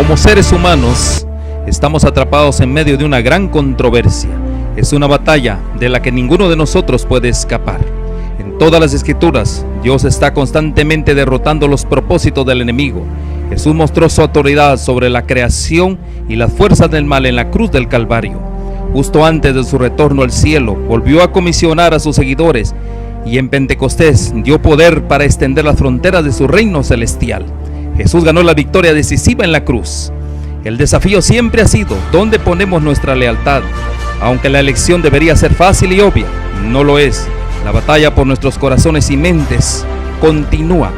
Como seres humanos, estamos atrapados en medio de una gran controversia. Es una batalla de la que ninguno de nosotros puede escapar. En todas las escrituras, Dios está constantemente derrotando los propósitos del enemigo. Jesús mostró su autoridad sobre la creación y las fuerzas del mal en la cruz del Calvario. Justo antes de su retorno al cielo, volvió a comisionar a sus seguidores y en Pentecostés dio poder para extender las fronteras de su reino celestial. Jesús ganó la victoria decisiva en la cruz. El desafío siempre ha sido ¿dónde ponemos nuestra lealtad? Aunque la elección debería ser fácil y obvia, no lo es. La batalla por nuestros corazones y mentes continúa.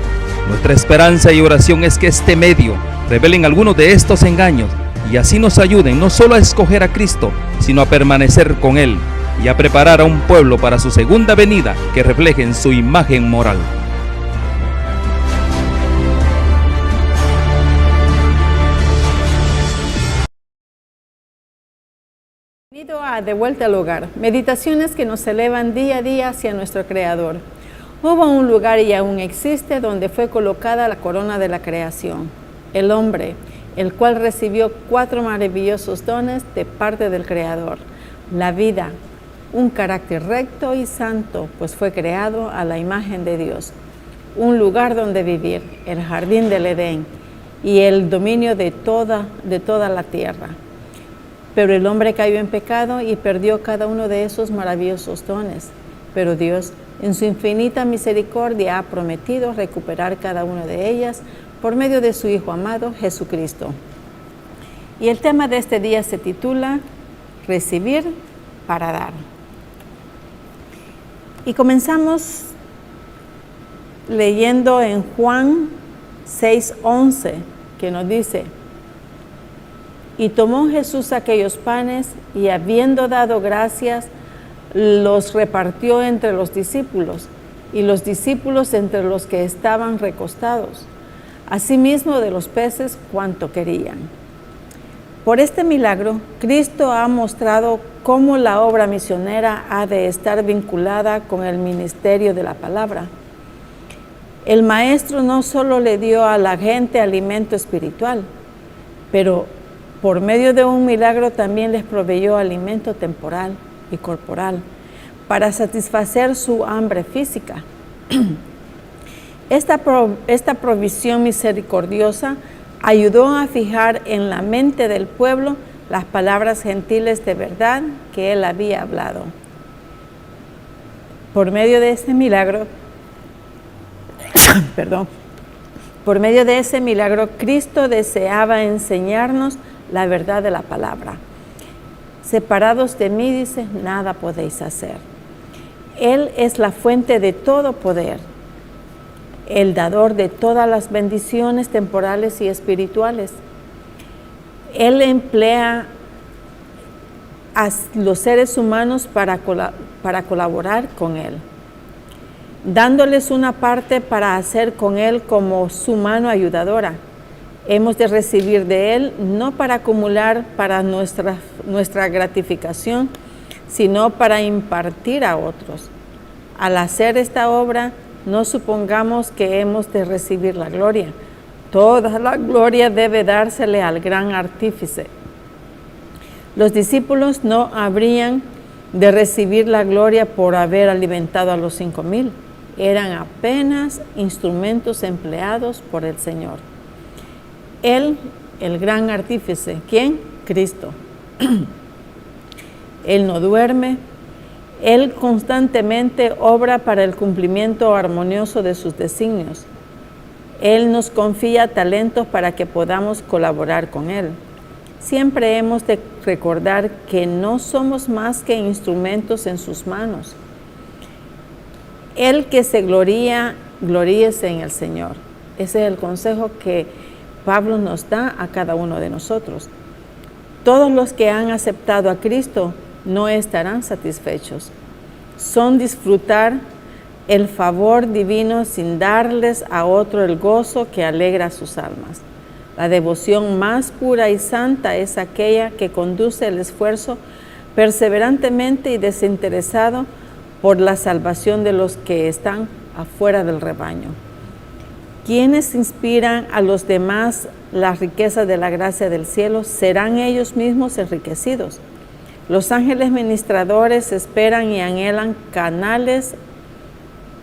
Nuestra esperanza y oración es que este medio revelen algunos de estos engaños y así nos ayuden no solo a escoger a Cristo, sino a permanecer con Él y a preparar a un pueblo para su segunda venida que reflejen su imagen moral. Bienvenido a De Vuelta al Hogar, meditaciones que nos elevan día a día hacia nuestro Creador. Hubo un lugar y aún existe donde fue colocada la corona de la creación, el hombre, el cual recibió 4 maravillosos dones de parte del Creador. La vida, un carácter recto y santo, pues fue creado a la imagen de Dios. Un lugar donde vivir, el jardín del Edén y el dominio de toda la tierra. Pero el hombre cayó en pecado y perdió cada uno de esos maravillosos dones. Pero Dios, en su infinita misericordia, ha prometido recuperar cada una de ellas por medio de su Hijo amado, Jesucristo. Y el tema de este día se titula Recibir para dar. Y comenzamos leyendo en Juan 6:11, que nos dice: Y tomó Jesús aquellos panes, y habiendo dado gracias, los repartió entre los discípulos, y los discípulos entre los que estaban recostados, asimismo de los peces cuanto querían. Por este milagro, Cristo ha mostrado cómo la obra misionera ha de estar vinculada con el ministerio de la palabra. El Maestro no solo le dio a la gente alimento espiritual, pero por medio de un milagro también les proveyó alimento temporal y corporal para satisfacer su hambre física. Esta provisión misericordiosa ayudó a fijar en la mente del pueblo las palabras gentiles de verdad que él había hablado. Por medio de ese milagro, por medio de ese milagro, Cristo deseaba enseñarnos la verdad de la palabra. Separados de mí, dice, nada podéis hacer. Él es la fuente de todo poder, el dador de todas las bendiciones temporales y espirituales. Él emplea a los seres humanos para colaborar con Él, dándoles una parte para hacer con Él como su mano ayudadora. Hemos de recibir de Él no para acumular para nuestra gratificación, sino para impartir a otros. Al hacer esta obra, no supongamos que hemos de recibir la gloria. Toda la gloria debe dársele al gran artífice. Los discípulos no habrían de recibir la gloria por haber alimentado a los 5,000. Eran apenas instrumentos empleados por el Señor. Él, el gran artífice, ¿quién? Cristo. Él no duerme, Él constantemente obra para el cumplimiento armonioso de sus designios. Él nos confía talentos para que podamos colaborar con Él. Siempre hemos de recordar que no somos más que instrumentos en sus manos. El que se gloría, gloríese en el Señor. Ese es el consejo que Pablo nos da a cada uno de nosotros. Todos los que han aceptado a Cristo no estarán satisfechos. Son disfrutar el favor divino sin darles a otro el gozo que alegra sus almas. La devoción más pura y santa es aquella que conduce el esfuerzo perseverantemente y desinteresado por la salvación de los que están afuera del rebaño. Quienes inspiran a los demás las riquezas de la gracia del cielo serán ellos mismos enriquecidos. Los ángeles ministradores esperan y anhelan canales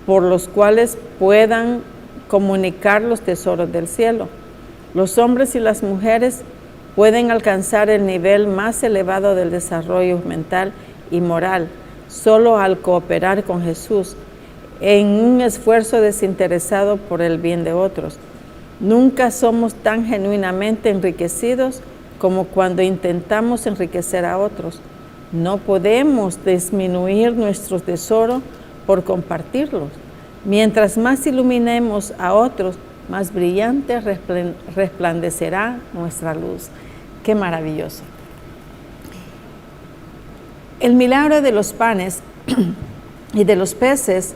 por los cuales puedan comunicar los tesoros del cielo. Los hombres y las mujeres pueden alcanzar el nivel más elevado del desarrollo mental y moral solo al cooperar con Jesús en un esfuerzo desinteresado por el bien de otros. Nunca somos tan genuinamente enriquecidos como cuando intentamos enriquecer a otros. No podemos disminuir nuestro tesoro por compartirlos. Mientras más iluminemos a otros, más brillante resplandecerá nuestra luz. ¡Qué maravilloso! El milagro de los panes y de los peces,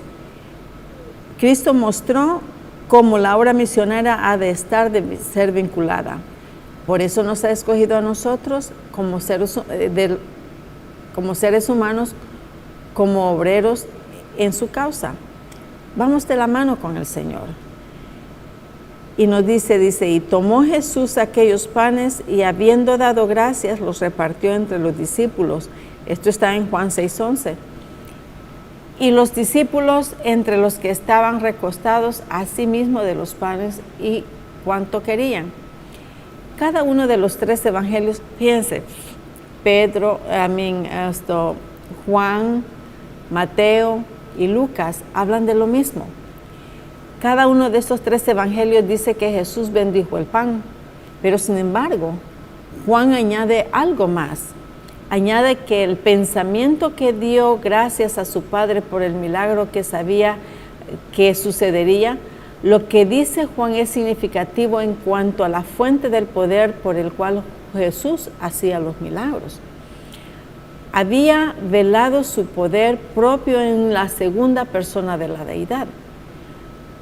Cristo mostró cómo la obra misionera ha de ser vinculada. Por eso nos ha escogido a nosotros como seres humanos, como obreros en su causa. Vamos de la mano con el Señor. Y nos dice, y tomó Jesús aquellos panes y habiendo dado gracias, los repartió entre los discípulos. Esto está en Juan 6:11. Y los discípulos, entre los que estaban recostados, asimismo de los panes y cuanto querían. Cada uno de los 3 evangelios, fíjense, Juan, Mateo y Lucas hablan de lo mismo. Cada uno de estos 3 evangelios dice que Jesús bendijo el pan, pero sin embargo, Juan añade algo más. Añade que el pensamiento que dio gracias a su Padre por el milagro que sabía que sucedería, lo que dice Juan es significativo en cuanto a la fuente del poder por el cual Jesús hacía los milagros. Había velado su poder propio en la segunda persona de la deidad.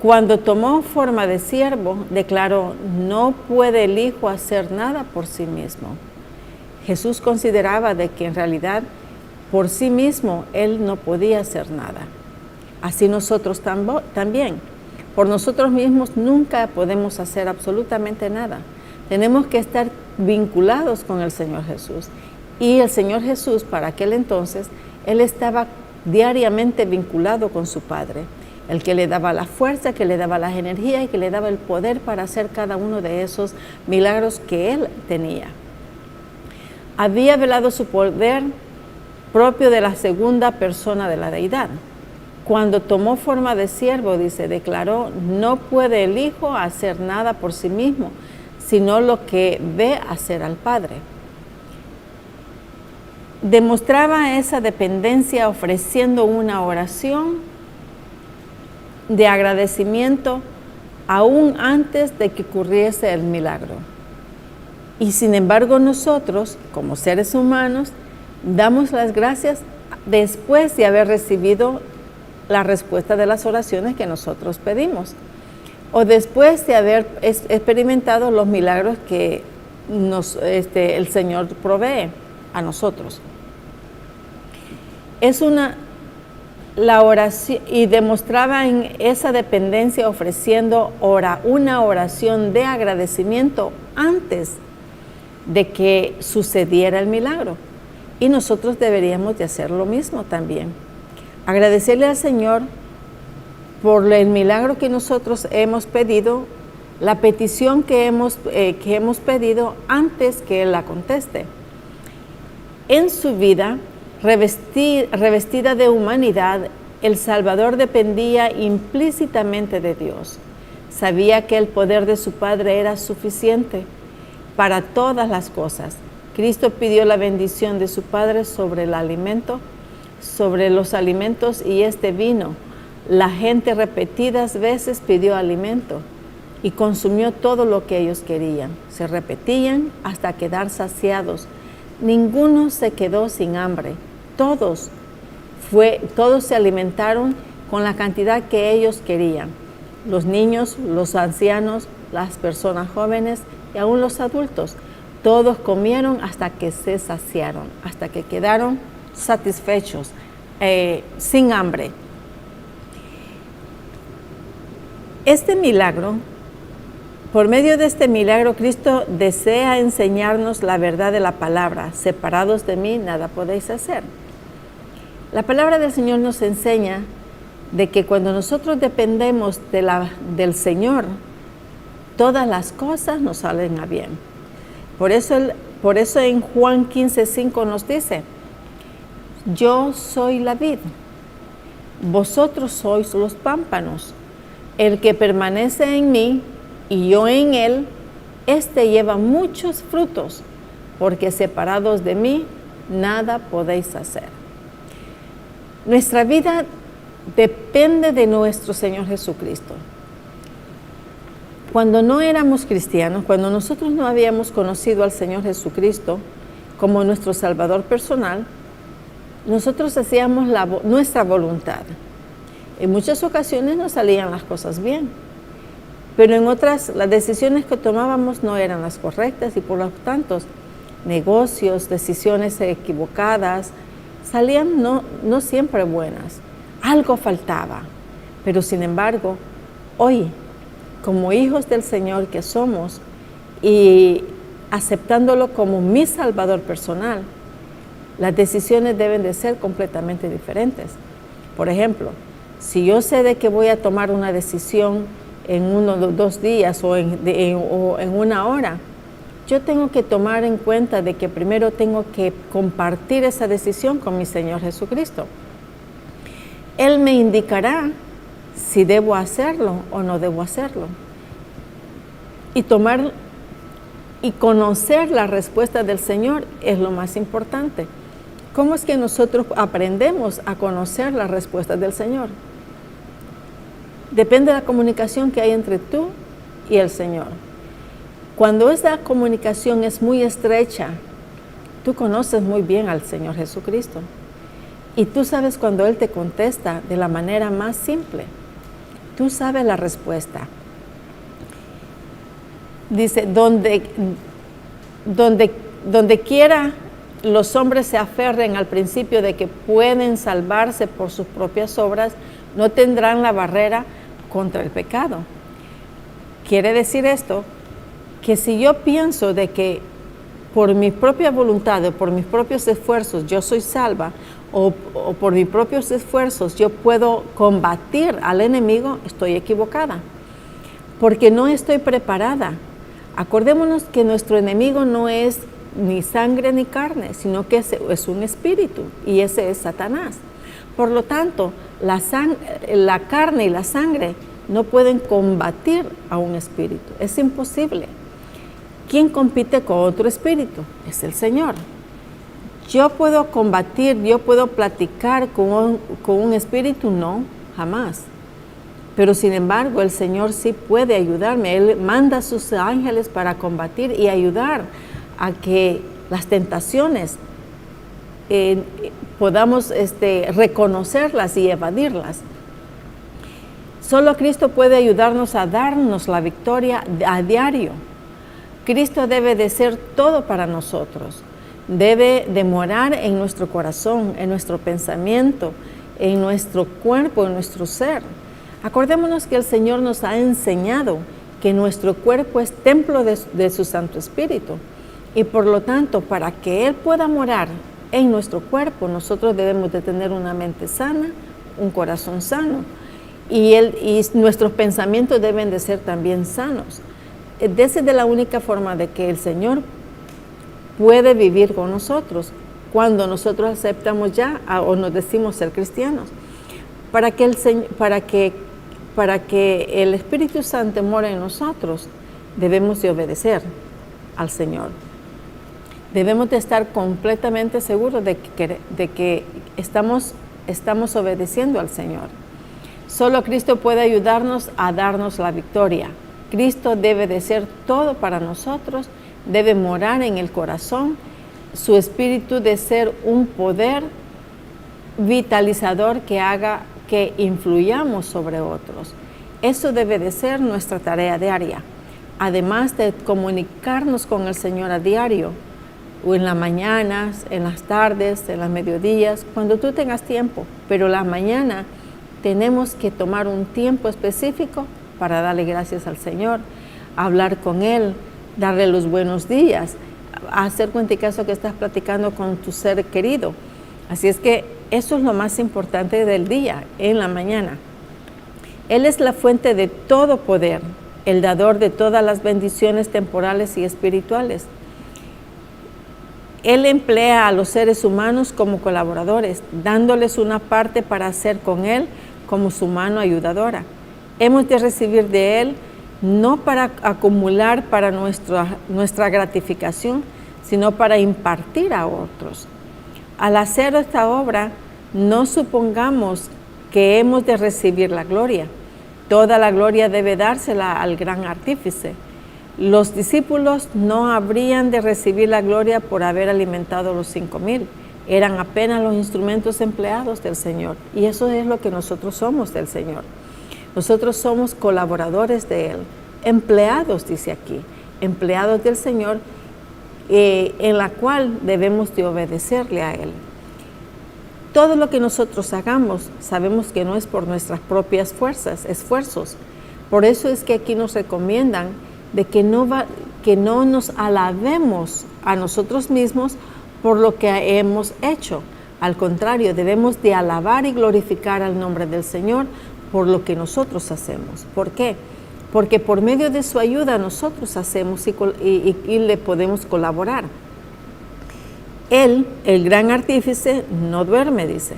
Cuando tomó forma de siervo, declaró: no puede el Hijo hacer nada por sí mismo. Jesús consideraba de que en realidad por sí mismo Él no podía hacer nada. Así nosotros también. Por nosotros mismos nunca podemos hacer absolutamente nada. Tenemos que estar vinculados con el Señor Jesús. Y el Señor Jesús, para aquel entonces, Él estaba diariamente vinculado con su Padre. El que le daba la fuerza, que le daba la energía y que le daba el poder para hacer cada uno de esos milagros que Él tenía. Había velado su poder propio de la segunda persona de la deidad. Cuando tomó forma de siervo, declaró: no puede el Hijo hacer nada por sí mismo, sino lo que ve hacer al Padre. Demostraba esa dependencia ofreciendo una oración de agradecimiento aún antes de que ocurriese el milagro. Y sin embargo nosotros, como seres humanos, damos las gracias después de haber recibido la respuesta de las oraciones que nosotros pedimos, o después de haber experimentado los milagros que el Señor provee a nosotros. La oración, y demostraba en esa dependencia ofreciendo una oración de agradecimiento antes de que sucediera el milagro. Y nosotros deberíamos de hacer lo mismo también. Agradecerle al Señor por el milagro que nosotros hemos pedido, la petición que hemos pedido antes que Él la conteste. En su vida, revestida de humanidad, el Salvador dependía implícitamente de Dios. Sabía que el poder de su Padre era suficiente para todas las cosas. Cristo pidió la bendición de su Padre sobre el alimento, sobre los alimentos, y este vino. La gente repetidas veces pidió alimento y consumió todo lo que ellos querían. Se repetían hasta quedar saciados. Ninguno se quedó sin hambre. Todos se alimentaron con la cantidad que ellos querían. Los niños, los ancianos, las personas jóvenes y aún los adultos. Todos comieron hasta que se saciaron, hasta que quedaron satisfechos, sin hambre. Este milagro Por medio de este milagro, Cristo desea enseñarnos la verdad de la palabra. Separados de mí, nada podéis hacer. La palabra del Señor nos enseña de que cuando nosotros dependemos del Señor, todas las cosas nos salen a bien. Por eso en Juan 15:5 nos dice, yo soy la vid, vosotros sois los pámpanos. El que permanece en mí y yo en él, éste lleva muchos frutos, porque separados de mí, nada podéis hacer. Nuestra vida depende de nuestro Señor Jesucristo. Cuando no éramos cristianos, cuando nosotros no habíamos conocido al Señor Jesucristo como nuestro Salvador personal, nosotros hacíamos nuestra voluntad. En muchas ocasiones nos salían las cosas bien, pero en otras las decisiones que tomábamos no eran las correctas y por lo tanto negocios, decisiones equivocadas, salían no siempre buenas. Algo faltaba, pero sin embargo, hoy, como hijos del Señor que somos y aceptándolo como mi Salvador personal, las decisiones deben de ser completamente diferentes. Por ejemplo, si yo sé de que voy a tomar una decisión en 1 o 2 días o en una hora, yo tengo que tomar en cuenta de que primero tengo que compartir esa decisión con mi Señor Jesucristo. Él me indicará si debo hacerlo o no debo hacerlo. Y conocer la respuesta del Señor es lo más importante. ¿Cómo es que nosotros aprendemos a conocer la respuesta del Señor? Depende de la comunicación que hay entre tú y el Señor. Cuando esa comunicación es muy estrecha, tú conoces muy bien al Señor Jesucristo. Y tú sabes cuando Él te contesta de la manera más simple. Tú sabes la respuesta. Dice, donde quiera los hombres se aferren al principio de que pueden salvarse por sus propias obras, no tendrán la barrera contra el pecado. Quiere decir esto, que si yo pienso de que por mi propia voluntad o por mis propios esfuerzos yo soy salva, o por mis propios esfuerzos yo puedo combatir al enemigo, estoy equivocada, porque no estoy preparada. Acordémonos que nuestro enemigo no es ni sangre ni carne, sino que es un espíritu, y ese es Satanás. Por lo tanto, la carne y la sangre no pueden combatir a un espíritu, es imposible. ¿Quién compite con otro espíritu? Es el Señor. ¿Yo puedo combatir, yo puedo platicar con un espíritu? No, jamás. Pero sin embargo, el Señor sí puede ayudarme. Él manda a sus ángeles para combatir y ayudar a que las tentaciones podamos reconocerlas y evadirlas. Solo Cristo puede ayudarnos a darnos la victoria a diario. Cristo debe de ser todo para nosotros. Debe de morar en nuestro corazón, en nuestro pensamiento, en nuestro cuerpo, en nuestro ser. Acordémonos que el Señor nos ha enseñado que nuestro cuerpo es templo de su Santo Espíritu. Y por lo tanto, para que Él pueda morar en nuestro cuerpo, nosotros debemos de tener una mente sana, un corazón sano. Y nuestros pensamientos deben de ser también sanos. Esa es la única forma de que el Señor puede vivir con nosotros cuando nosotros aceptamos ya o nos decimos ser cristianos. Para que el Espíritu Santo more en nosotros, debemos de obedecer al Señor. Debemos de estar completamente seguros de que estamos obedeciendo al Señor. Solo Cristo puede ayudarnos a darnos la victoria. Cristo debe de ser todo para nosotros, debe morar en el corazón, su espíritu de ser un poder vitalizador que haga que influyamos sobre otros. Eso debe de ser nuestra tarea diaria. Además de comunicarnos con el Señor a diario, o en las mañanas, en las tardes, en los mediodías, cuando tú tengas tiempo. Pero la mañana tenemos que tomar un tiempo específico para darle gracias al Señor, hablar con Él, darle los buenos días, hacer cuenta y caso que estás platicando con tu ser querido. Así es que eso es lo más importante del día, en la mañana. Él es la fuente de todo poder, el dador de todas las bendiciones temporales y espirituales. Él emplea a los seres humanos como colaboradores, dándoles una parte para hacer con Él como su mano ayudadora. Hemos de recibir de Él no para acumular para nuestra gratificación, sino para impartir a otros. Al hacer esta obra, no supongamos que hemos de recibir la gloria. Toda la gloria debe dársela al gran artífice. Los discípulos no habrían de recibir la gloria por haber alimentado a los 5,000. Eran apenas los instrumentos empleados del Señor. Y eso es lo que nosotros somos del Señor. Nosotros somos colaboradores de Él, empleados, dice aquí, empleados del Señor, en la cual debemos de obedecerle a Él. Todo lo que nosotros hagamos, sabemos que no es por nuestras propias fuerzas, esfuerzos. Por eso es que aquí nos recomiendan de que no nos alabemos a nosotros mismos por lo que hemos hecho. Al contrario, debemos de alabar y glorificar al nombre del Señor por lo que nosotros hacemos. ¿Por qué? Porque por medio de su ayuda nosotros hacemos y le podemos colaborar. Él, el gran artífice, no duerme, dice.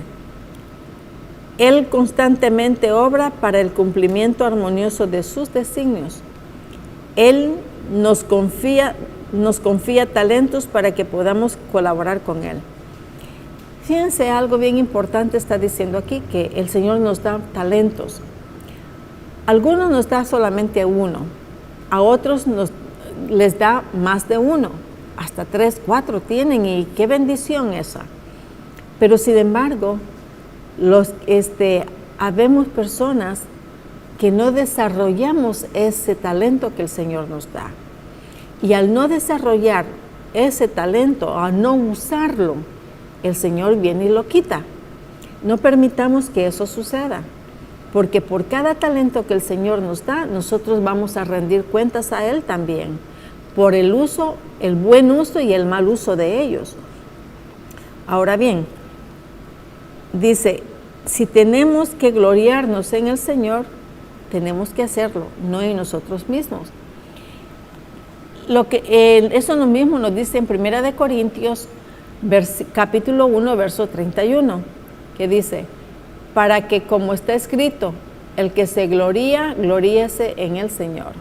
Él constantemente obra para el cumplimiento armonioso de sus designios. Él nos confía talentos para que podamos colaborar con Él. Fíjense, algo bien importante está diciendo aquí, que el Señor nos da talentos. Algunos nos da solamente uno, a otros les da más de uno, hasta 3, 4 tienen, y qué bendición esa. Pero sin embargo, habemos personas que no desarrollamos ese talento que el Señor nos da. Y al no desarrollar ese talento, al no usarlo, el Señor viene y lo quita. No permitamos que eso suceda, porque por cada talento que el Señor nos da, nosotros vamos a rendir cuentas a Él también, por el uso, el buen uso y el mal uso de ellos. Ahora bien, dice, si tenemos que gloriarnos en el Señor, tenemos que hacerlo, no en nosotros mismos. Eso mismo nos dice en 1 Corintios, capítulo 1, verso 31, que dice, para que como está escrito, el que se gloría, gloríese en el Señor.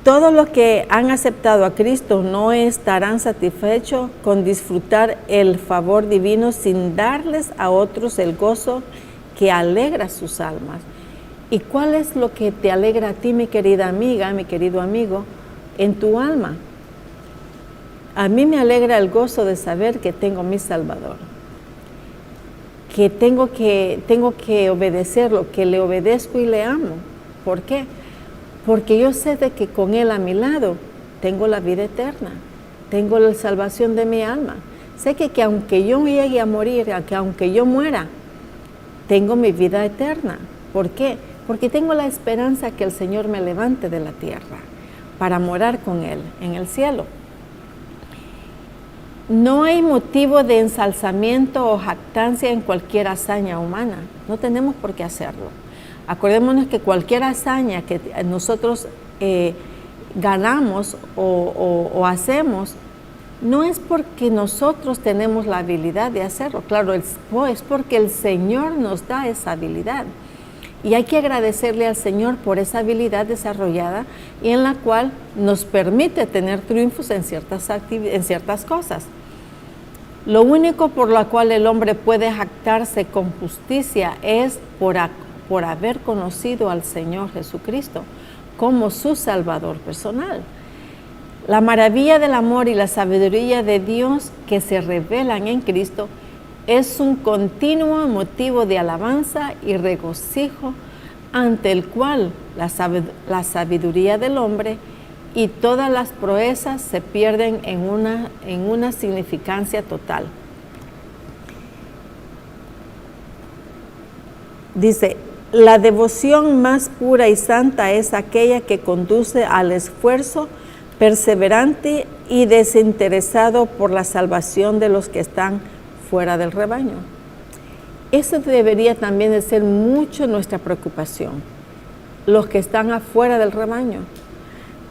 Todos los que han aceptado a Cristo no estarán satisfechos con disfrutar el favor divino sin darles a otros el gozo que alegra sus almas. ¿Y cuál es lo que te alegra a ti, mi querida amiga, mi querido amigo, en tu alma? A mí me alegra el gozo de saber que tengo mi Salvador, que tengo que obedecerlo, que le obedezco y le amo. ¿Por qué? Porque yo sé de que con Él a mi lado tengo la vida eterna, tengo la salvación de mi alma. Sé que aunque yo llegue a morir, que aunque yo muera, tengo mi vida eterna. ¿Por qué? Porque tengo la esperanza que el Señor me levante de la tierra para morar con Él en el cielo. No hay motivo de ensalzamiento o jactancia en cualquier hazaña humana. No tenemos por qué hacerlo. Acordémonos que cualquier hazaña que nosotros ganamos o hacemos, no es porque nosotros tenemos la habilidad de hacerlo. Claro, es porque el Señor nos da esa habilidad. Y hay que agradecerle al Señor por esa habilidad desarrollada y en la cual nos permite tener triunfos en ciertas cosas. Lo único por lo cual el hombre puede jactarse con justicia es por haber conocido al Señor Jesucristo como su Salvador personal. La maravilla del amor y la sabiduría de Dios que se revelan en Cristo es un continuo motivo de alabanza y regocijo ante el cual la sabiduría del hombre y todas las proezas se pierden en una significancia total. Dice, La devoción más pura y santa es aquella que conduce al esfuerzo perseverante y desinteresado por la salvación de los que están fuera del rebaño. Eso debería también de ser mucho nuestra preocupación, los que están afuera del rebaño.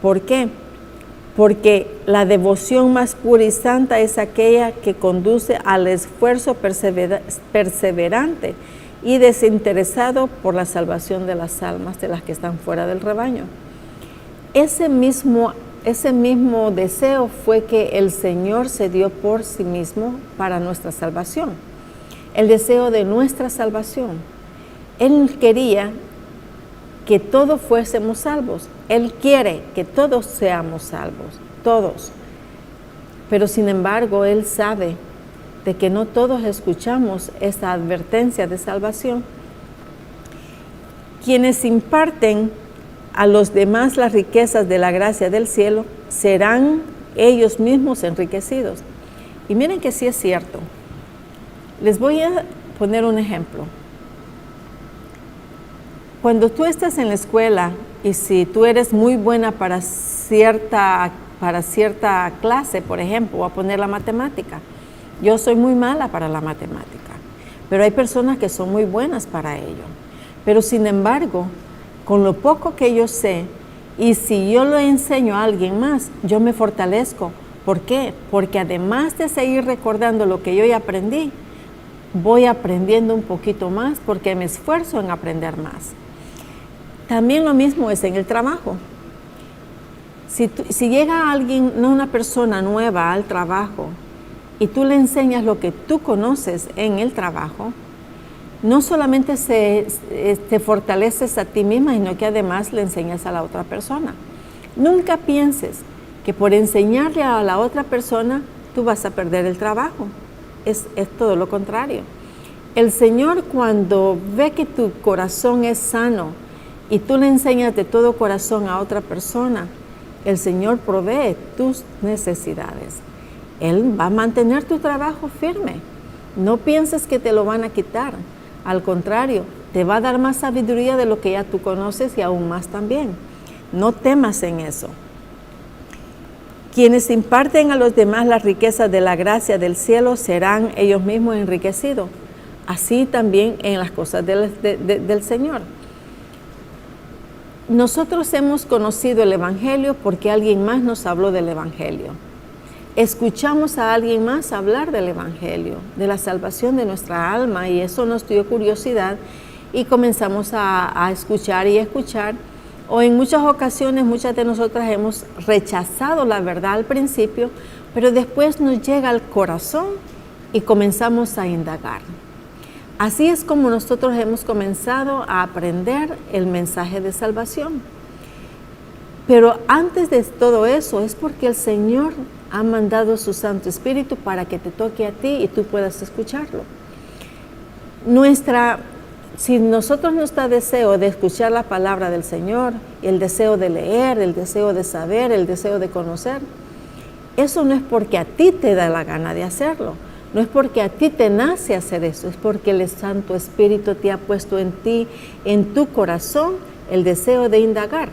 ¿Por qué? Porque la devoción más pura y santa es aquella que conduce al esfuerzo perseverante y desinteresado por la salvación de las almas de las que están fuera del rebaño. Ese mismo deseo fue que el Señor se dio por sí mismo para nuestra salvación, el deseo de nuestra salvación. Él quería que todos fuésemos salvos. Él quiere que todos seamos salvos, todos. Pero sin embargo, Él sabe de que no todos escuchamos esta advertencia de salvación. Quienes imparten a los demás las riquezas de la gracia del cielo serán ellos mismos enriquecidos. Y miren que sí es cierto. Les voy a poner un ejemplo. Cuando tú estás en la escuela y si tú eres muy buena para cierta clase, por ejemplo, voy a poner la matemática. Yo soy muy mala para la matemática, pero hay personas que son muy buenas para ello. Pero sin embargo, con lo poco que yo sé, y si yo lo enseño a alguien más, yo me fortalezco. ¿Por qué? Porque además de seguir recordando lo que yo ya aprendí, voy aprendiendo un poquito más porque me esfuerzo en aprender más. También lo mismo es en el trabajo. Si llega alguien, no una persona nueva al trabajo, y tú le enseñas lo que tú conoces en el trabajo, no solamente te fortaleces a ti misma, sino que además le enseñas a la otra persona. Nunca pienses que por enseñarle a la otra persona, tú vas a perder el trabajo. Es todo lo contrario. El Señor, cuando ve que tu corazón es sano y tú le enseñas de todo corazón a otra persona, el Señor provee tus necesidades. Él va a mantener tu trabajo firme. No pienses que te lo van a quitar. Al contrario, te va a dar más sabiduría de lo que ya tú conoces y aún más también. No temas en eso. Quienes imparten a los demás las riquezas de la gracia del cielo serán ellos mismos enriquecidos. Así también en las cosas del Señor. Nosotros hemos conocido el Evangelio porque alguien más nos habló del Evangelio. Escuchamos a alguien más hablar del Evangelio, de la salvación de nuestra alma, y eso nos dio curiosidad y comenzamos a escuchar y escuchar. O en muchas ocasiones, muchas de nosotras hemos rechazado la verdad al principio, pero después nos llega al corazón y comenzamos a indagar. Así es como nosotros hemos comenzado a aprender el mensaje de salvación. Pero antes de todo eso es porque el Señor ha mandado su Santo Espíritu para que te toque a ti y tú puedas escucharlo. Si nosotros nuestro deseo de escuchar la palabra del Señor, el deseo de leer, el deseo de saber, el deseo de conocer, eso no es porque a ti te da la gana de hacerlo, no es porque a ti te nace hacer eso, es porque el Santo Espíritu te ha puesto en ti, en tu corazón, el deseo de indagar.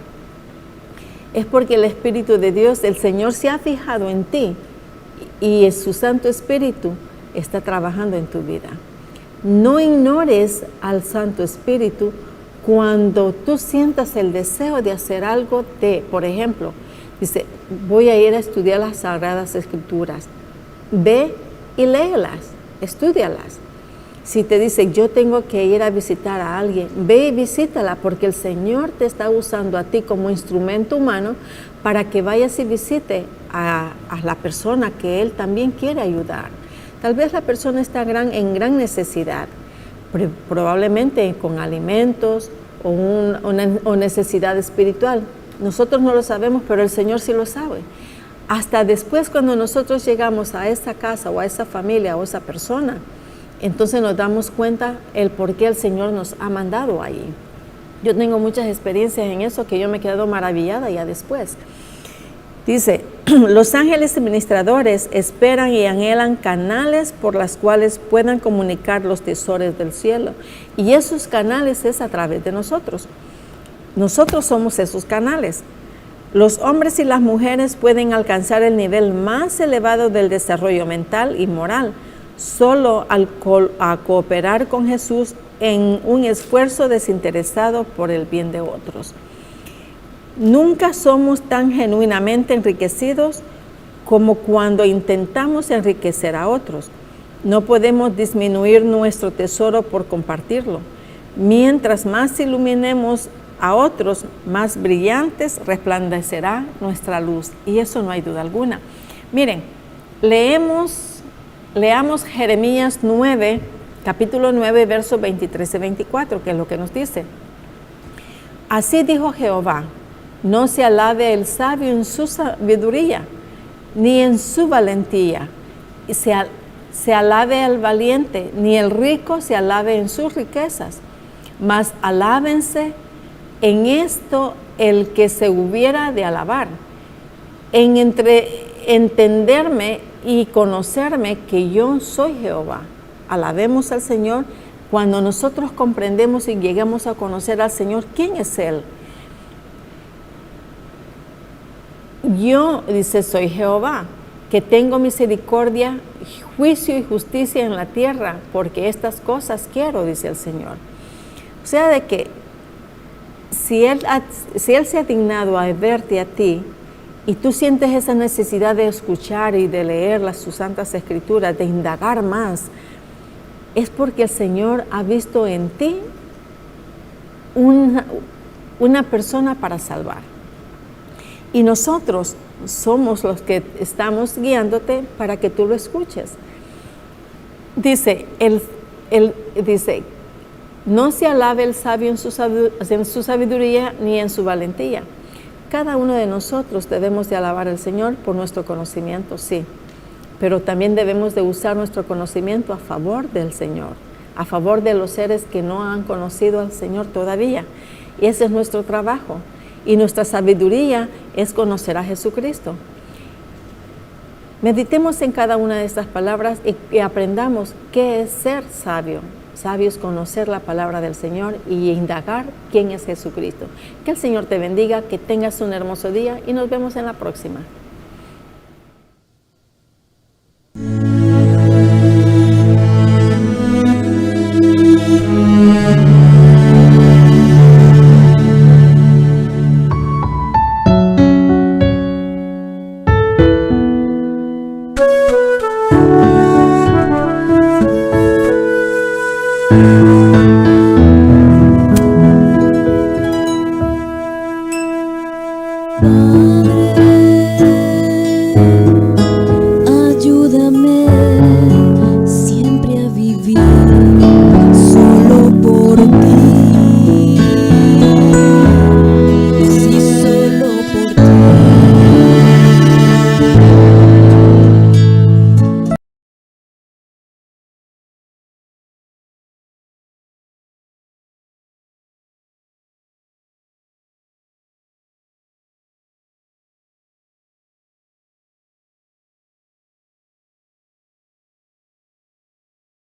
Es porque el Espíritu de Dios, el Señor, se ha fijado en ti y su Santo Espíritu está trabajando en tu vida. No ignores al Santo Espíritu cuando tú sientas el deseo de hacer algo por ejemplo, dice, voy a ir a estudiar las Sagradas Escrituras. Ve y léelas, estúdialas. Si te dice, yo tengo que ir a visitar a alguien, ve y visítala, porque el Señor te está usando a ti como instrumento humano para que vayas y visite a la persona que Él también quiere ayudar. Tal vez la persona está en gran necesidad, probablemente con alimentos o necesidad espiritual. Nosotros no lo sabemos, pero el Señor sí lo sabe. Hasta después, cuando nosotros llegamos a esa casa o a esa familia o a esa persona, entonces nos damos cuenta el por qué el Señor nos ha mandado allí. Yo tengo muchas experiencias en eso que yo me he quedado maravillada ya después. Dice, los ángeles administradores esperan y anhelan canales por las cuales puedan comunicar los tesoros del cielo. Y esos canales es a través de nosotros. Nosotros somos esos canales. Los hombres y las mujeres pueden alcanzar el nivel más elevado del desarrollo mental y moral solo al cooperar con Jesús en un esfuerzo desinteresado por el bien de otros. Nunca somos tan genuinamente enriquecidos como cuando intentamos enriquecer a otros. No podemos disminuir nuestro tesoro por compartirlo. Mientras más iluminemos a otros, más brillantes resplandecerá nuestra luz. Y eso no hay duda alguna. Miren, leamos Jeremías 9, capítulo 9, versos 23 y 24, que es lo que nos dice. Así dijo Jehová, no se alabe el sabio en su sabiduría, ni en su valentía. Se alabe el valiente, ni el rico se alabe en sus riquezas. Mas alábense en esto el que se hubiera de alabar, en entenderme y conocerme que yo soy Jehová. Alabemos al Señor cuando nosotros comprendemos y llegamos a conocer al Señor, ¿quién es Él? Yo, dice, soy Jehová, que tengo misericordia, juicio y justicia en la tierra, porque estas cosas quiero, dice el Señor. O sea, de que si Él se ha dignado a verte a ti, y tú sientes esa necesidad de escuchar y de leer sus santas escrituras, de indagar más, es porque el Señor ha visto en ti una persona para salvar. Y nosotros somos los que estamos guiándote para que tú lo escuches. Dice, dice, no se alabe el sabio en su sabiduría ni en su valentía. Cada uno de nosotros debemos de alabar al Señor por nuestro conocimiento, sí. Pero también debemos de usar nuestro conocimiento a favor del Señor, a favor de los seres que no han conocido al Señor todavía. Y ese es nuestro trabajo. Y nuestra sabiduría es conocer a Jesucristo. Meditemos en cada una de estas palabras y aprendamos qué es ser sabio. Sabio es conocer la palabra del Señor y indagar quién es Jesucristo. Que el Señor te bendiga, que tengas un hermoso día y nos vemos en la próxima.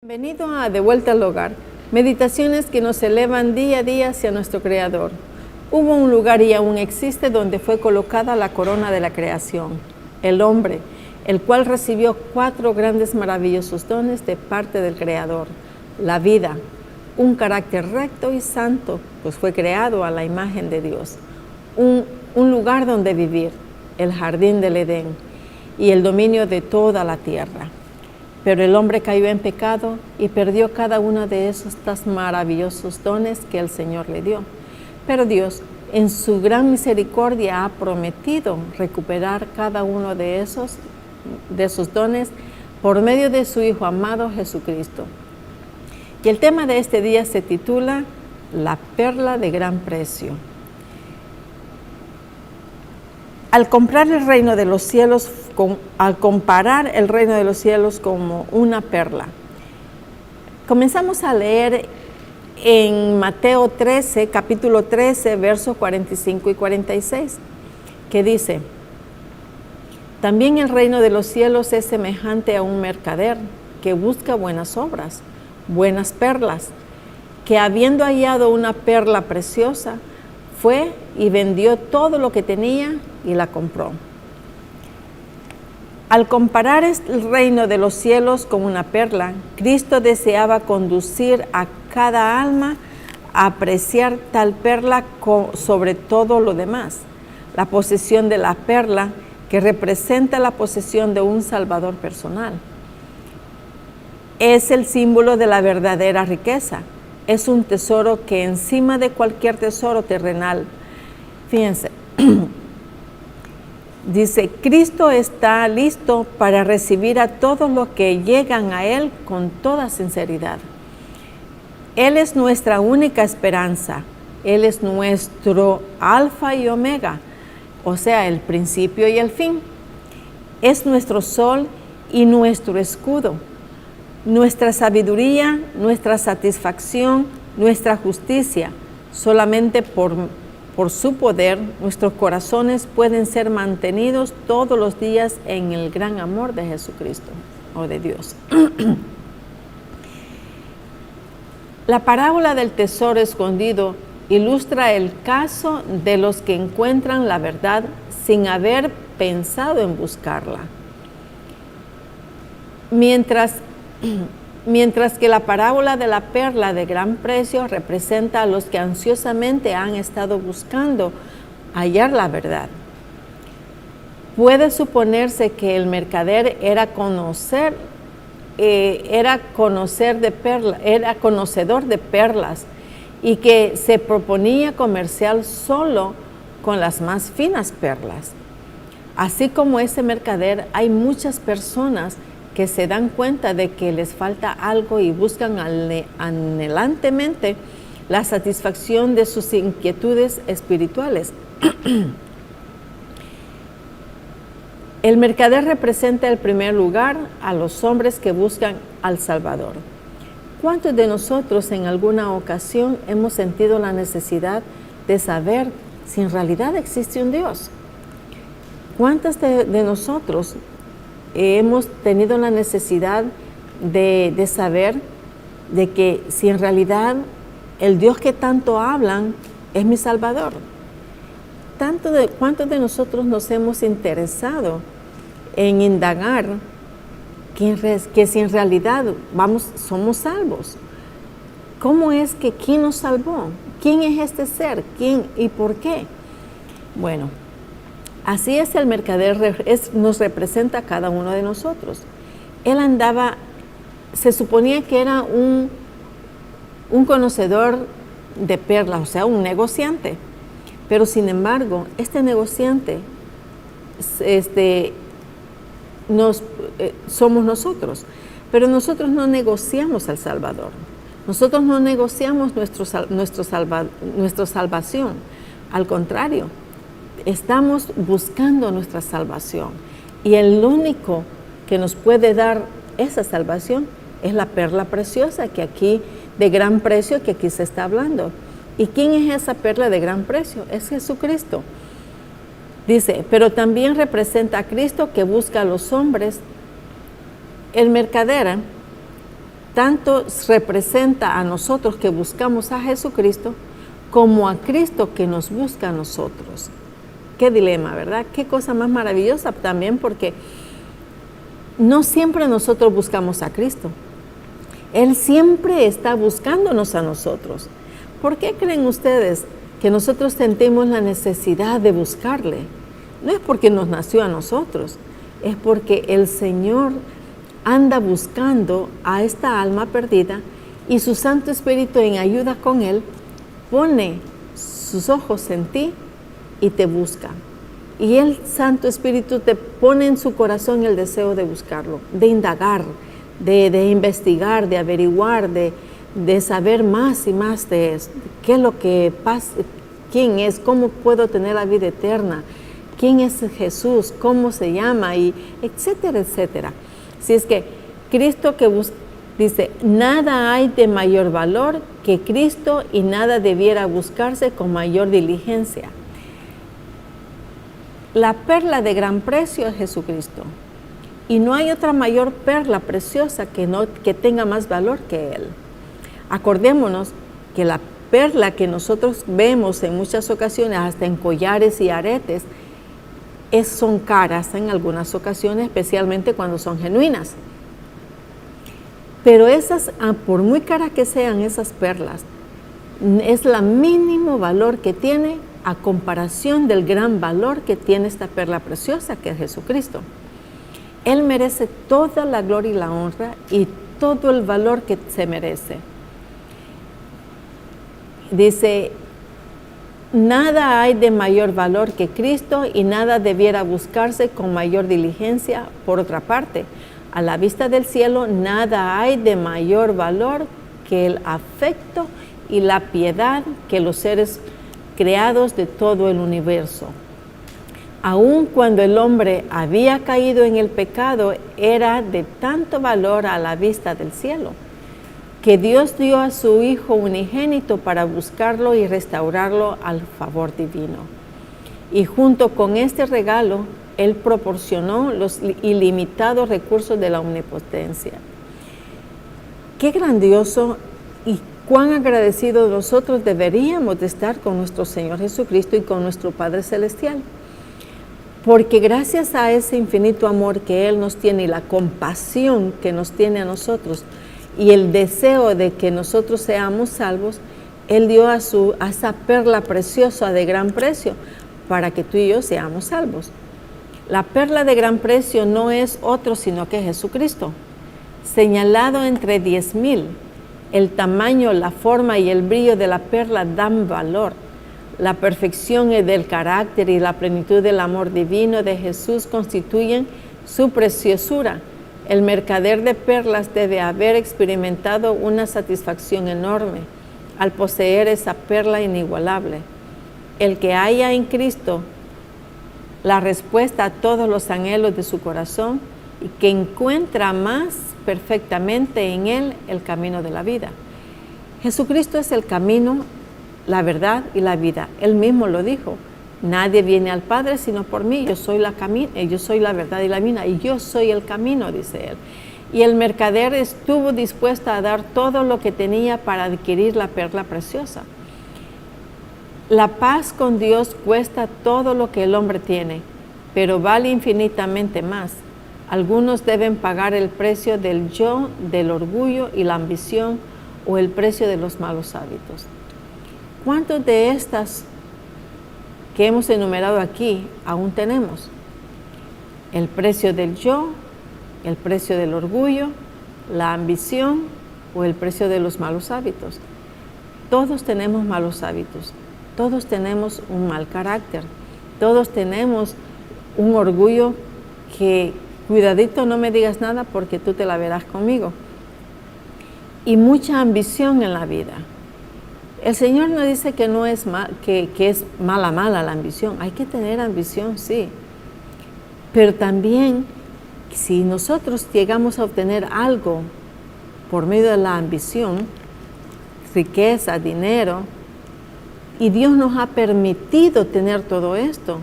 Bienvenido a De Vuelta al Hogar, meditaciones que nos elevan día a día hacia nuestro Creador. Hubo un lugar y aún existe donde fue colocada la corona de la creación, el hombre, el cual recibió 4 grandes maravillosos dones de parte del Creador. La vida, un carácter recto y santo, pues fue creado a la imagen de Dios. Un lugar donde vivir, el jardín del Edén, y el dominio de toda la tierra. Pero el hombre cayó en pecado y perdió cada uno de esos maravillosos dones que el Señor le dio. Pero Dios, en su gran misericordia, ha prometido recuperar cada uno de esos dones por medio de su Hijo amado Jesucristo. Y el tema de este día se titula La perla de gran precio. Al comparar el reino de los cielos como una perla. Comenzamos a leer en Mateo 13, capítulo 13, versos 45 y 46, que dice: También el reino de los cielos es semejante a un mercader que busca buenas obras, buenas perlas, que habiendo hallado una perla preciosa, fue y vendió todo lo que tenía y la compró. Al comparar el reino de los cielos con una perla, Cristo deseaba conducir a cada alma a apreciar tal perla sobre todo lo demás. La posesión de la perla, que representa la posesión de un Salvador personal, es el símbolo de la verdadera riqueza. Es un tesoro que encima de cualquier tesoro terrenal. Fíjense, dice, Cristo está listo para recibir a todos los que llegan a Él con toda sinceridad. Él es nuestra única esperanza. Él es nuestro alfa y omega, o sea, el principio y el fin. Es nuestro sol y nuestro escudo, nuestra sabiduría, nuestra satisfacción, nuestra justicia. Solamente por su poder, nuestros corazones pueden ser mantenidos todos los días en el gran amor de Jesucristo o de Dios. La parábola del tesoro escondido ilustra el caso de los que encuentran la verdad sin haber pensado en buscarla. Mientras que la parábola de la perla de gran precio representa a los que ansiosamente han estado buscando hallar la verdad. Puede suponerse que el mercader era conocedor de perlas y que se proponía comerciar solo con las más finas perlas. Así como ese mercader, hay muchas personas que se dan cuenta de que les falta algo y buscan anhelantemente la satisfacción de sus inquietudes espirituales. El mercader representa en primer lugar a los hombres que buscan al Salvador. ¿Cuántos de nosotros en alguna ocasión hemos sentido la necesidad de saber si en realidad existe un Dios? ¿Cuántos de nosotros hemos tenido la necesidad de saber de que si en realidad el Dios que tanto hablan es mi Salvador? ¿Cuántos de nosotros nos hemos interesado en indagar que si en realidad somos salvos? ¿Cómo es que quién nos salvó? ¿Quién es este ser? ¿Quién y por qué? Bueno, así es el mercader, nos representa a cada uno de nosotros. Él se suponía que era un conocedor de perlas, o sea, un negociante. Pero sin embargo, este negociante somos nosotros. Pero nosotros no negociamos al Salvador. Nosotros no negociamos nuestra salvación. Al contrario, estamos buscando nuestra salvación. Y el único que nos puede dar esa salvación es la perla preciosa de gran precio que aquí se está hablando. ¿Y quién es esa perla de gran precio? Es Jesucristo. Dice, pero también representa a Cristo que busca a los hombres. El mercader tanto representa a nosotros que buscamos a Jesucristo como a Cristo que nos busca a nosotros. Qué dilema, ¿verdad? Qué cosa más maravillosa también, porque no siempre nosotros buscamos a Cristo. Él siempre está buscándonos a nosotros. ¿Por qué creen ustedes que nosotros sentimos la necesidad de buscarle? No es porque nos nació a nosotros, es porque el Señor anda buscando a esta alma perdida y su Santo Espíritu, en ayuda con Él, pone sus ojos en ti y te busca. Y el Santo Espíritu te pone en su corazón el deseo de buscarlo, de indagar, de investigar, de averiguar, de saber más y más de eso. ¿Qué es lo que pasa? ¿Quién es? ¿Cómo puedo tener la vida eterna? ¿Quién es Jesús? ¿Cómo se llama? Y etcétera, etcétera. Si es que Cristo dice, nada hay de mayor valor que Cristo y nada debiera buscarse con mayor diligencia. La perla de gran precio es Jesucristo. Y no hay otra mayor perla preciosa que tenga más valor que Él. Acordémonos que la perla que nosotros vemos en muchas ocasiones, hasta en collares y aretes, son caras en algunas ocasiones, especialmente cuando son genuinas. Pero esas, por muy caras que sean esas perlas, es el mínimo valor que tiene a comparación del gran valor que tiene esta perla preciosa que es Jesucristo. Él merece toda la gloria y la honra y todo el valor que se merece. Dice, nada hay de mayor valor que Cristo y nada debiera buscarse con mayor diligencia. Por otra parte, a la vista del cielo, nada hay de mayor valor que el afecto y la piedad que los seres creados de todo el universo. Aun cuando el hombre había caído en el pecado, era de tanto valor a la vista del cielo, que Dios dio a su Hijo unigénito para buscarlo y restaurarlo al favor divino. Y junto con este regalo, Él proporcionó los ilimitados recursos de la omnipotencia. Qué grandioso y cuán agradecidos nosotros deberíamos de estar con nuestro Señor Jesucristo y con nuestro Padre Celestial. Porque gracias a ese infinito amor que Él nos tiene y la compasión que nos tiene a nosotros y el deseo de que nosotros seamos salvos, Él dio a esa perla preciosa de gran precio para que tú y yo seamos salvos. La perla de gran precio no es otro sino que Jesucristo, señalado entre 10,000. El tamaño, la forma y el brillo de la perla dan valor. La perfección del carácter y la plenitud del amor divino de Jesús constituyen su preciosura. El mercader de perlas debe haber experimentado una satisfacción enorme al poseer esa perla inigualable. El que haya en Cristo la respuesta a todos los anhelos de su corazón y que encuentra más perfectamente en Él el camino de la vida. Jesucristo es el camino, la verdad y la vida. Él mismo lo dijo. Nadie viene al Padre sino por mí. Yo soy la verdad y la vida, y yo soy el camino, dice Él. Y el mercader estuvo dispuesto a dar todo lo que tenía para adquirir la perla preciosa. La paz con Dios cuesta todo lo que el hombre tiene, pero vale infinitamente más. Algunos deben pagar el precio del yo, del orgullo y la ambición, o el precio de los malos hábitos. ¿Cuántos de estas que hemos enumerado aquí aún tenemos? El precio del yo, el precio del orgullo, la ambición o el precio de los malos hábitos. Todos tenemos malos hábitos, todos tenemos un mal carácter, todos tenemos un orgullo que, cuidadito, no me digas nada porque tú te la verás conmigo. Y mucha ambición en la vida. El Señor no dice que no es que es mala la ambición. Hay que tener ambición, sí. Pero también, si nosotros llegamos a obtener algo por medio de la ambición, riqueza, dinero, y Dios nos ha permitido tener todo esto,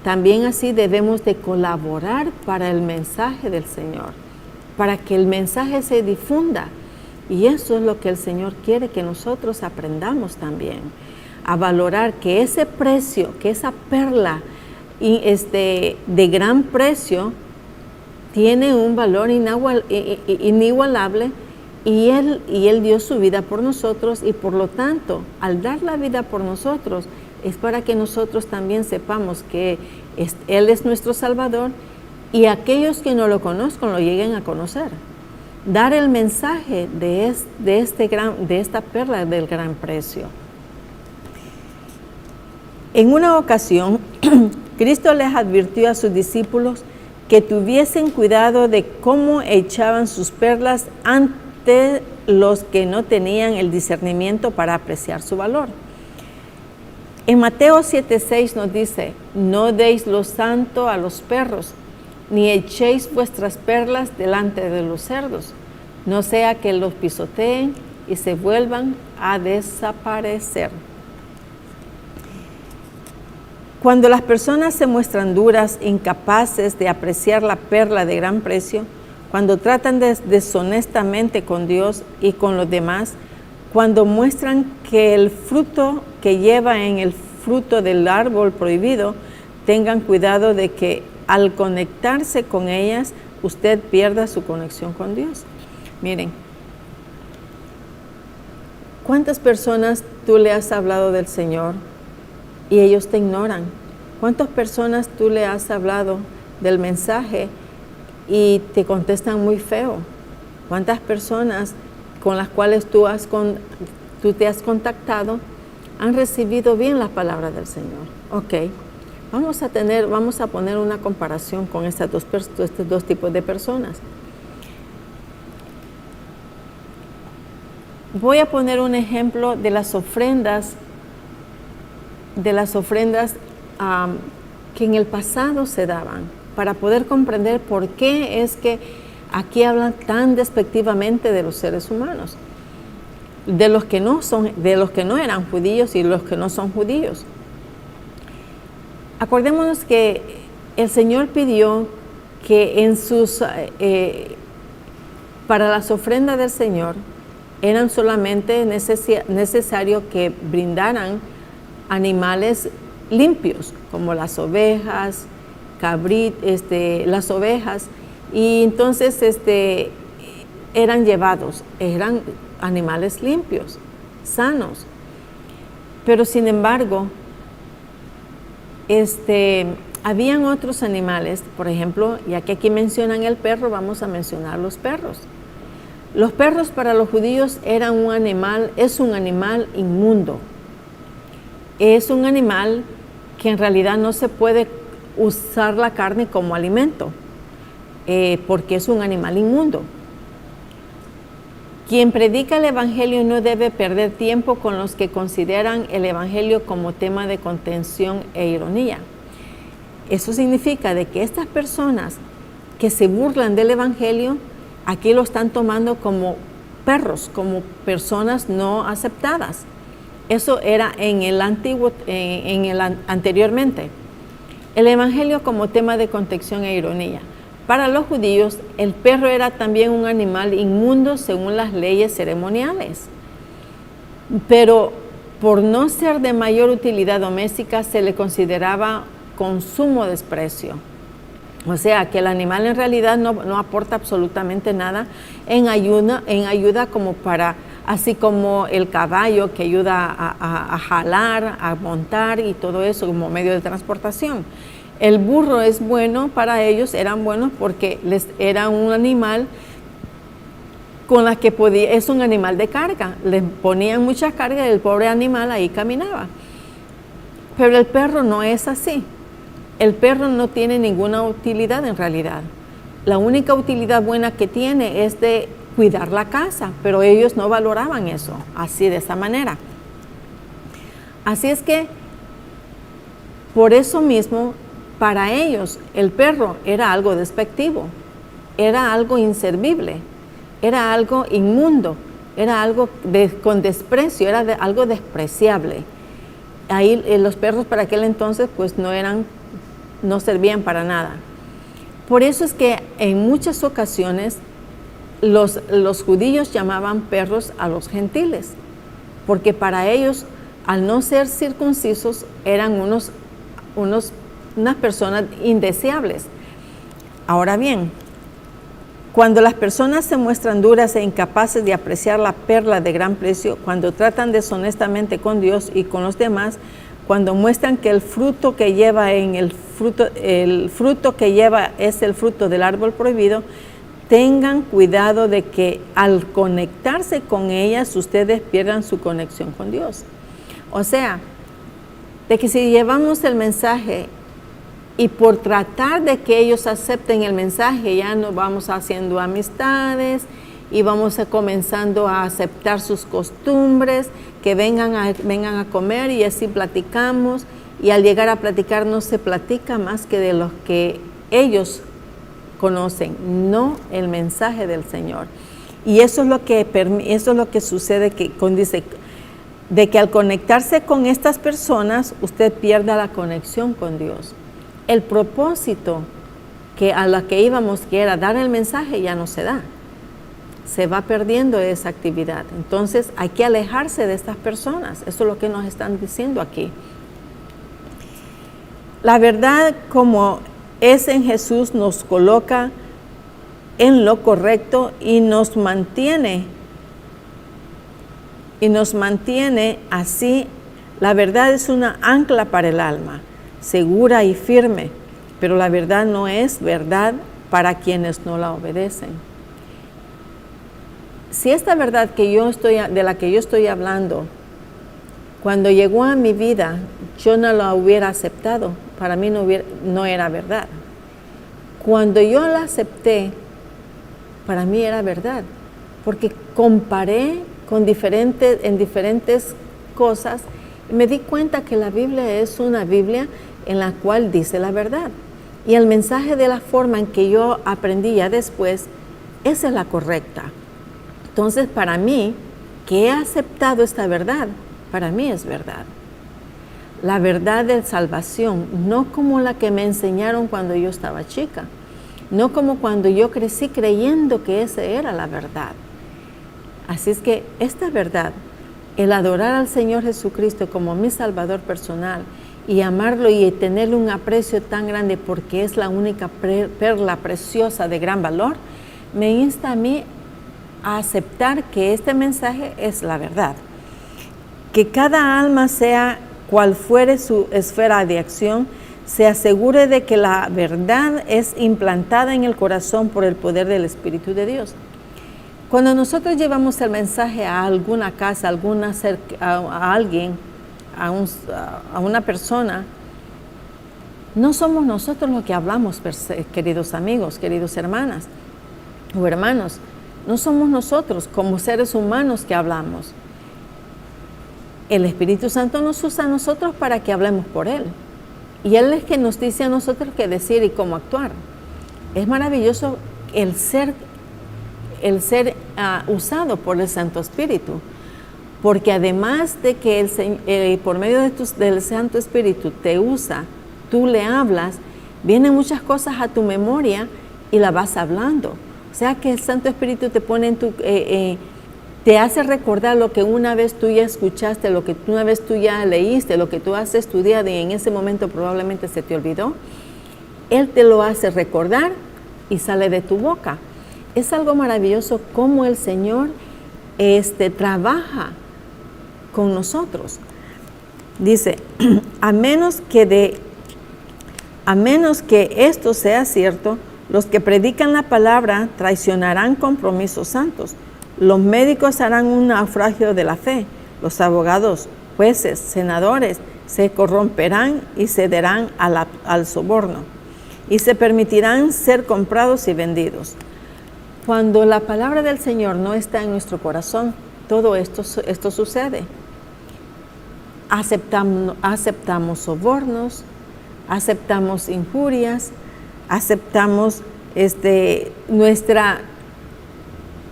también así debemos de colaborar para el mensaje del Señor, para que el mensaje se difunda. Y eso es lo que el Señor quiere que nosotros aprendamos también, a valorar que ese precio, que esa perla de gran precio tiene un valor inigualable, y Él dio su vida por nosotros, y por lo tanto, al dar la vida por nosotros, es para que nosotros también sepamos que Él es nuestro Salvador, y aquellos que no lo conozcan lo lleguen a conocer. Dar el mensaje de esta perla del gran precio. En una ocasión, Cristo les advirtió a sus discípulos que tuviesen cuidado de cómo echaban sus perlas ante los que no tenían el discernimiento para apreciar su valor. En Mateo 7:6 nos dice: no deis lo santo a los perros, ni echéis vuestras perlas delante de los cerdos, no sea que los pisoteen y se vuelvan a desaparecer. Cuando las personas se muestran duras, incapaces de apreciar la perla de gran precio, cuando tratan deshonestamente con Dios y con los demás, cuando muestran que el fruto que lleva en el fruto del árbol prohibido, tengan cuidado de que al conectarse con ellas, usted pierda su conexión con Dios. Miren, ¿cuántas personas tú le has hablado del Señor y ellos te ignoran? ¿Cuántas personas tú le has hablado del mensaje y te contestan muy feo? ¿Cuántas personas con las cuales tú te has contactado han recibido bien la palabra del Señor? Ok, vamos a poner una comparación con estos dos tipos de personas. Voy a poner un ejemplo de las ofrendas que en el pasado se daban, para poder comprender por qué es que aquí hablan tan despectivamente de los seres humanos, de los que no eran judíos y los que no son judíos. Acordémonos que el Señor pidió que para las ofrendas del Señor eran solamente necesario que brindaran animales limpios, como las ovejas, las ovejas, y entonces eran animales limpios, sanos. Pero sin embargo, habían otros animales, por ejemplo, ya que aquí mencionan el perro, vamos a mencionar los perros. Los perros para los judíos es un animal inmundo. Es un animal que en realidad no se puede usar la carne como alimento, porque es un animal inmundo. Quien predica el Evangelio no debe perder tiempo con los que consideran el Evangelio como tema de contención e ironía. Eso significa de que estas personas que se burlan del Evangelio, aquí lo están tomando como perros, como personas no aceptadas. Eso era anteriormente. El Evangelio como tema de contención e ironía. Para los judíos, el perro era también un animal inmundo según las leyes ceremoniales. Pero por no ser de mayor utilidad doméstica, se le consideraba con sumo desprecio. O sea, que el animal en realidad no aporta absolutamente nada en ayuda como así como el caballo que ayuda a jalar, a montar y todo eso como medio de transportación. El burro es bueno para ellos, eran buenos porque era un animal con la que es un animal de carga. Les ponían mucha carga y el pobre animal ahí caminaba. Pero el perro no es así. El perro no tiene ninguna utilidad en realidad. La única utilidad buena que tiene es de cuidar la casa, pero ellos no valoraban eso, así de esa manera. Así es que, por eso mismo, para ellos el perro era algo despectivo, era algo inservible, era algo inmundo, era algo con desprecio, era algo despreciable. Ahí los perros para aquel entonces pues no servían para nada. Por eso es que en muchas ocasiones los judíos llamaban perros a los gentiles, porque para ellos, al no ser circuncisos, eran unas personas indeseables. Ahora bien, cuando las personas se muestran duras e incapaces de apreciar la perla de gran precio, cuando tratan deshonestamente con Dios y con los demás, cuando muestran que el fruto que lleva es el fruto del árbol prohibido, tengan cuidado de que al conectarse con ellas, ustedes pierdan su conexión con Dios. O sea, de que si llevamos el mensaje y por tratar de que ellos acepten el mensaje, ya nos vamos haciendo amistades y vamos comenzando a aceptar sus costumbres, que vengan a comer y así platicamos, y al llegar a platicar no se platica más que de los que ellos conocen, no el mensaje del Señor. Y eso es lo que sucede, que dice, de que al conectarse con estas personas, usted pierda la conexión con Dios. El propósito a la que íbamos, que era dar el mensaje, ya no se da. Se va perdiendo esa actividad. Entonces hay que alejarse de estas personas. Eso es lo que nos están diciendo aquí. La verdad, como es en Jesús, nos coloca en lo correcto y nos mantiene así. La verdad es una ancla para el alma, segura y firme, pero la verdad no es verdad para quienes no la obedecen. Si esta verdad de la que yo estoy hablando, cuando llegó a mi vida, yo no la hubiera aceptado, para mí no era verdad. Cuando yo la acepté, para mí era verdad, porque comparé en diferentes cosas, y me di cuenta que la Biblia es una Biblia en la cual dice la verdad. Y el mensaje de la forma en que yo aprendí ya después, esa es la correcta. Entonces, para mí, que he aceptado esta verdad, para mí es verdad. La verdad de salvación, no como la que me enseñaron cuando yo estaba chica, no como cuando yo crecí creyendo que esa era la verdad. Así es que esta verdad, el adorar al Señor Jesucristo como mi Salvador personal y amarlo y tenerle un aprecio tan grande porque es la única perla preciosa de gran valor, me insta a mí a aceptar que este mensaje es la verdad. Que cada alma, sea cual fuere su esfera de acción, se asegure de que la verdad es implantada en el corazón por el poder del Espíritu de Dios. Cuando nosotros llevamos el mensaje a alguna casa, a alguien, a una persona, no somos nosotros los que hablamos, queridos amigos, queridos hermanas o hermanos. No somos nosotros como seres humanos que hablamos. El Espíritu Santo nos usa a nosotros para que hablemos por Él. Y Él es que nos dice a nosotros qué decir y cómo actuar. Es maravilloso el ser usado por el Santo Espíritu. Porque además de que por medio del Santo Espíritu te usa, tú le hablas, vienen muchas cosas a tu memoria y la vas hablando. O sea que el Santo Espíritu te pone te hace recordar lo que una vez tú ya escuchaste, lo que una vez tú ya leíste, lo que tú has estudiado y en ese momento probablemente se te olvidó. Él te lo hace recordar y sale de tu boca. Es algo maravilloso cómo el Señor trabaja con nosotros. Dice, a menos que esto sea cierto, los que predican la palabra traicionarán compromisos santos. Los médicos harán un naufragio de la fe. Los abogados, jueces, senadores se corromperán y cederán al soborno. Y se permitirán ser comprados y vendidos. Cuando la palabra del Señor no está en nuestro corazón, todo esto sucede. Aceptamos sobornos, aceptamos injurias, aceptamos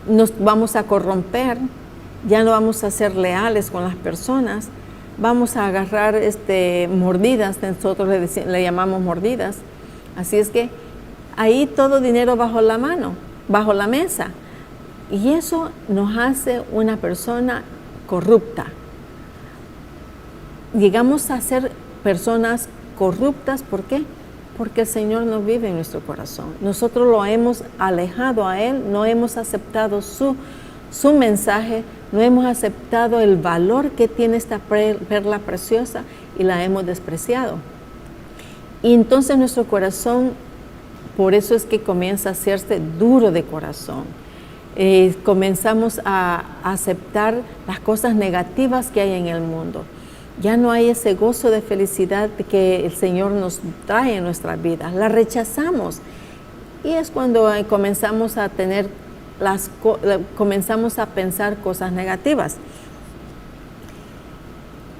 nos vamos a corromper, ya no vamos a ser leales con las personas, vamos a agarrar mordidas, nosotros le llamamos mordidas. Así es que ahí todo dinero bajo la mano, bajo la mesa. Y eso nos hace una persona corrupta. Llegamos a ser personas corruptas, ¿por qué? Porque el Señor no vive en nuestro corazón. Nosotros lo hemos alejado a Él, no hemos aceptado su mensaje, no hemos aceptado el valor que tiene esta perla preciosa y la hemos despreciado. Y entonces nuestro corazón, por eso es que comienza a hacerse duro de corazón. Comenzamos a aceptar las cosas negativas que hay en el mundo. Ya no hay ese gozo de felicidad que el Señor nos trae en nuestras vidas. La rechazamos. Y es cuando comenzamos a comenzamos a pensar cosas negativas.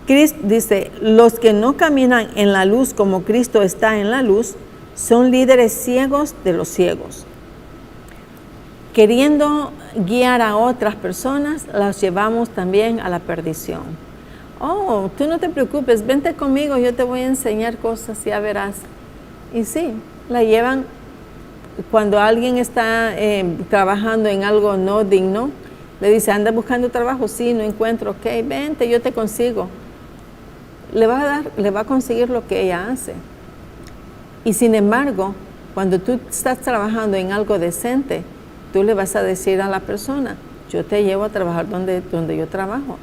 Cristo dice, los que no caminan en la luz como Cristo está en la luz, son líderes ciegos de los ciegos. Queriendo guiar a otras personas, las llevamos también a la perdición. oh, tú no te preocupes, vente conmigo, yo te voy a enseñar cosas, ya verás. Y sí, la llevan. Cuando alguien está trabajando en algo no digno, le dice, anda buscando trabajo, sí, no encuentro, ok, vente, yo te consigo. Le va a conseguir lo que ella hace. Y sin embargo, cuando tú estás trabajando en algo decente, tú le vas a decir a la persona, yo te llevo a trabajar donde yo trabajo,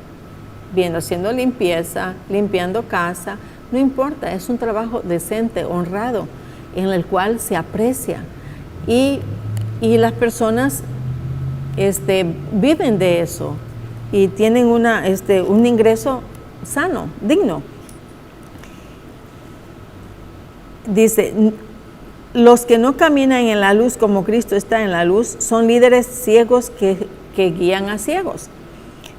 viendo, haciendo limpieza, limpiando casa, no importa, es un trabajo decente, honrado, en el cual se aprecia. Y las personas viven de eso y tienen un ingreso sano, digno. Dice, los que no caminan en la luz como Cristo está en la luz son líderes ciegos que guían a ciegos.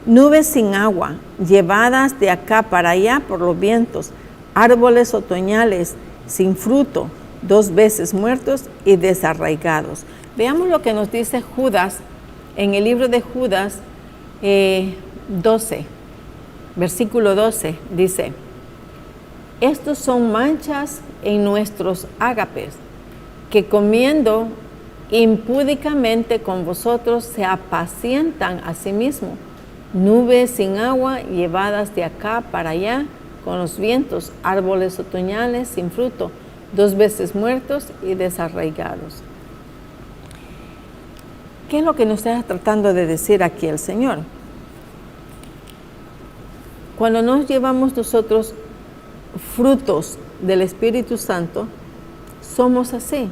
Nubes sin agua, llevadas de acá para allá por los vientos, árboles otoñales sin fruto, 2 veces muertos y desarraigados. Veamos lo que nos dice Judas en el libro de Judas 12, versículo 12, dice, estos son manchas en nuestros ágapes, que comiendo impúdicamente con vosotros se apacientan a sí mismos, nubes sin agua llevadas de acá para allá con los vientos, árboles otoñales sin fruto, 2 veces muertos y desarraigados. ¿Qué es lo que nos está tratando de decir aquí el Señor? Cuando nos llevamos nosotros frutos del Espíritu Santo, somos así.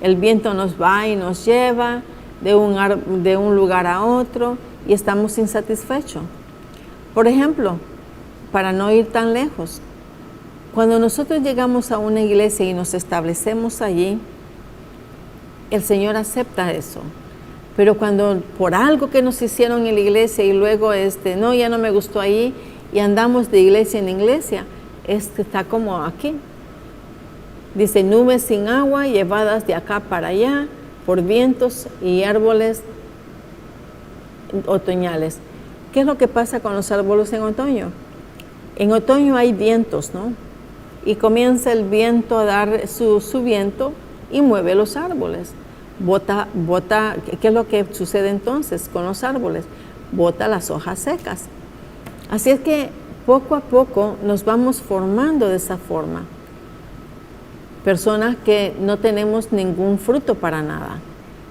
El viento nos va y nos lleva de un lugar a otro y estamos insatisfechos. Por ejemplo, para no ir tan lejos, cuando nosotros llegamos a una iglesia y nos establecemos allí, el Señor acepta eso. Pero cuando por algo que nos hicieron en la iglesia y luego no, ya no me gustó allí y andamos de iglesia en iglesia, está como aquí. Dice, nubes sin agua llevadas de acá para allá por vientos y árboles otoñales. ¿Qué es lo que pasa con los árboles en otoño? En otoño hay vientos, ¿no? Y comienza el viento a dar su viento y mueve los árboles. Bota, ¿qué es lo que sucede entonces con los árboles? Bota las hojas secas. Así es que poco a poco nos vamos formando de esa forma. Personas que no tenemos ningún fruto para nada.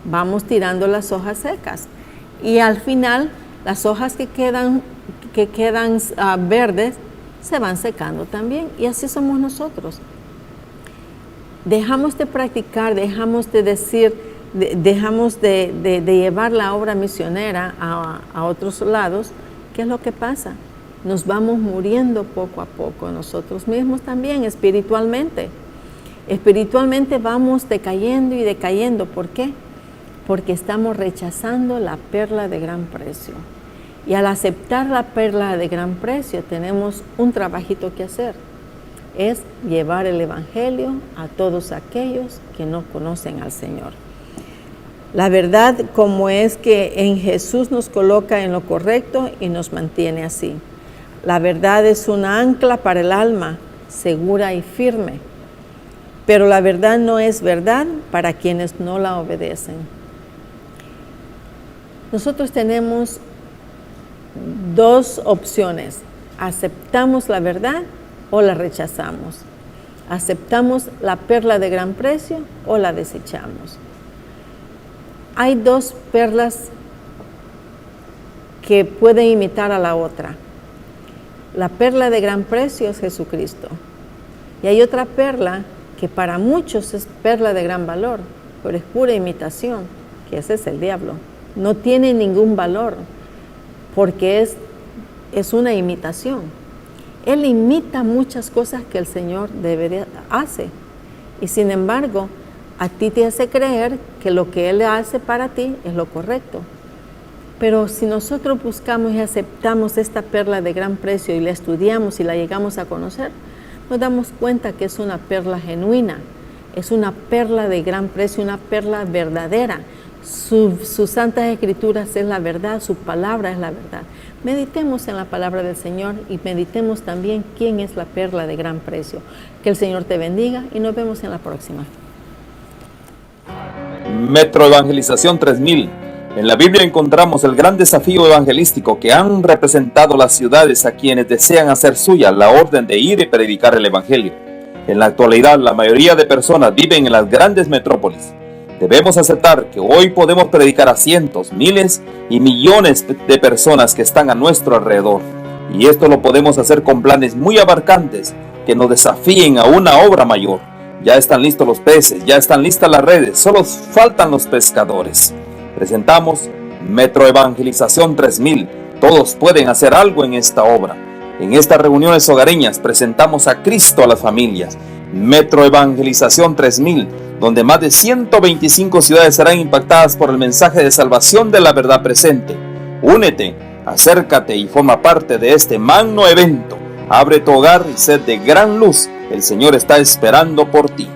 Vamos tirando las hojas secas. Y al final, las hojas que quedan verdes se van secando también. Y así somos nosotros. Dejamos de practicar, dejamos de decir, dejamos de llevar la obra misionera a otros lados. ¿Qué es lo que pasa? Nos vamos muriendo poco a poco, nosotros mismos también, espiritualmente. Espiritualmente vamos decayendo y decayendo. ¿Por qué? Porque estamos rechazando la perla de gran precio. Y al aceptar la perla de gran precio, tenemos un trabajito que hacer. Es llevar el Evangelio a todos aquellos que no conocen al Señor. La verdad como es que en Jesús nos coloca en lo correcto y nos mantiene así. La verdad es una ancla para el alma, segura y firme. Pero la verdad no es verdad para quienes no la obedecen. Nosotros tenemos 2 opciones. Aceptamos la verdad o la rechazamos. Aceptamos la perla de gran precio o la desechamos. Hay 2 perlas que pueden imitar a la otra. La perla de gran precio es Jesucristo. Y hay otra perla que para muchos es perla de gran valor, pero es pura imitación, que ese es el diablo. No tiene ningún valor, porque es una imitación. Él imita muchas cosas que el Señor hace. Y sin embargo, a ti te hace creer que lo que Él hace para ti es lo correcto. Pero si nosotros buscamos y aceptamos esta perla de gran precio y la estudiamos y la llegamos a conocer, nos damos cuenta que es una perla genuina, es una perla de gran precio, una perla verdadera. Sus santas escrituras es la verdad, su palabra es la verdad. Meditemos en la palabra del Señor y meditemos también quién es la perla de gran precio. Que el Señor te bendiga y nos vemos en la próxima. Metro Evangelización 3000. En la Biblia encontramos el gran desafío evangelístico que han representado las ciudades a quienes desean hacer suya la orden de ir y predicar el Evangelio. En la actualidad, la mayoría de personas viven en las grandes metrópolis. Debemos aceptar que hoy podemos predicar a cientos, miles y millones de personas que están a nuestro alrededor. Y esto lo podemos hacer con planes muy abarcantes que nos desafíen a una obra mayor. Ya están listos los peces, ya están listas las redes, solo faltan los pescadores. Presentamos Metro Evangelización 3000. Todos pueden hacer algo en esta obra. En estas reuniones hogareñas presentamos a Cristo a las familias. Metro Evangelización 3000, donde más de 125 ciudades serán impactadas por el mensaje de salvación de la verdad presente. Únete, acércate y forma parte de este magno evento. Abre tu hogar y sed de gran luz. El Señor está esperando por ti.